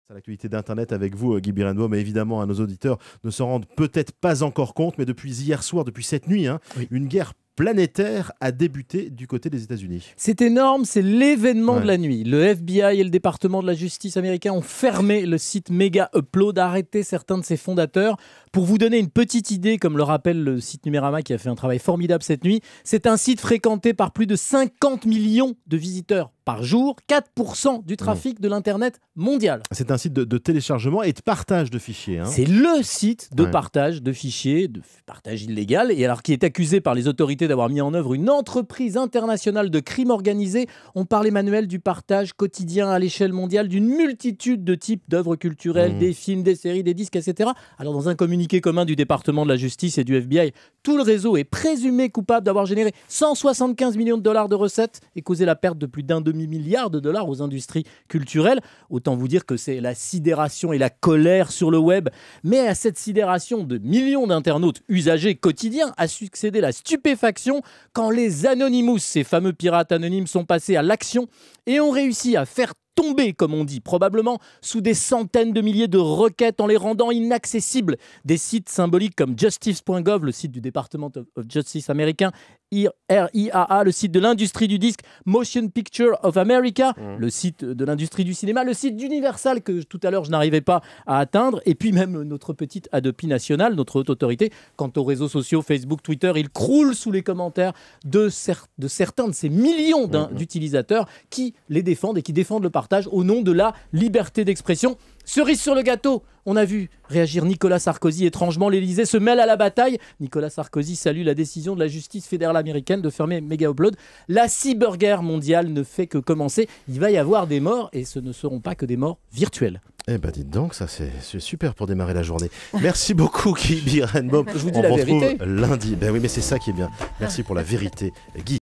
C'est l'actualité d'Internet avec vous, Guy Birenbaum, et évidemment, nos auditeurs ne s'en rendent peut-être pas encore compte, mais depuis hier soir, depuis cette nuit, Oui. une guerre planétaire a débuté du côté des États-Unis. C'est énorme, c'est l'événement Ouais. de la nuit. Le FBI et le département de la justice américain ont fermé le site Mega Upload, arrêté certains de ses fondateurs. Pour vous donner une petite idée, comme le rappelle le site Numérama qui a fait un travail formidable cette nuit, c'est un site fréquenté par plus de 50 millions de visiteurs par jour, 4% du trafic de l'Internet mondial. C'est un site de téléchargement et de partage de fichiers. C'est le site de Ouais. partage de fichiers, de partage illégal, et alors qui est accusé par les autorités d'avoir mis en œuvre une entreprise internationale de crime organisé. On parle, Emmanuel, du partage quotidien à l'échelle mondiale d'une multitude de types d'œuvres culturelles, des films, des séries, des disques, etc. Alors dans un communiqué commun du département de la justice et du FBI, tout le réseau est présumé coupable d'avoir généré 175 millions de dollars de recettes et causé la perte de plus d'un demi-milliard de dollars aux industries culturelles. Autant vous dire que c'est la sidération et la colère sur le web. Mais à cette sidération de millions d'internautes usagers quotidiens a succédé la stupéfaction quand les Anonymous, ces fameux pirates anonymes, sont passés à l'action et ont réussi à faire tomber, comme on dit, probablement sous des centaines de milliers de requêtes en les rendant inaccessibles. Des sites symboliques comme justice.gov, le site du Department of Justice américain, RIAA, le site de l'industrie du disque, Motion Picture of America, le site de l'industrie du cinéma, le site d'Universal que tout à l'heure je n'arrivais pas à atteindre, et puis même notre petite Hadopi nationale, notre haute autorité. Quant aux réseaux sociaux, Facebook, Twitter, ils croulent sous les commentaires de certains de ces millions d'utilisateurs qui les défendent et qui défendent le partage au nom de la liberté d'expression. Cerise sur le gâteau, on a vu réagir Nicolas Sarkozy. Étrangement, l'Élysée se mêle à la bataille. Nicolas Sarkozy salue la décision de la justice fédérale américaine de fermer Mega Upload. La cyberguerre mondiale ne fait que commencer. Il va y avoir des morts et ce ne seront pas que des morts virtuelles. Eh ben dites donc, ça c'est super pour démarrer la journée. Merci beaucoup, Guy Birenbaum. Je vous dis On la retrouve vérité. lundi. Ben oui, mais c'est ça qui est bien. Merci pour la vérité, Guy.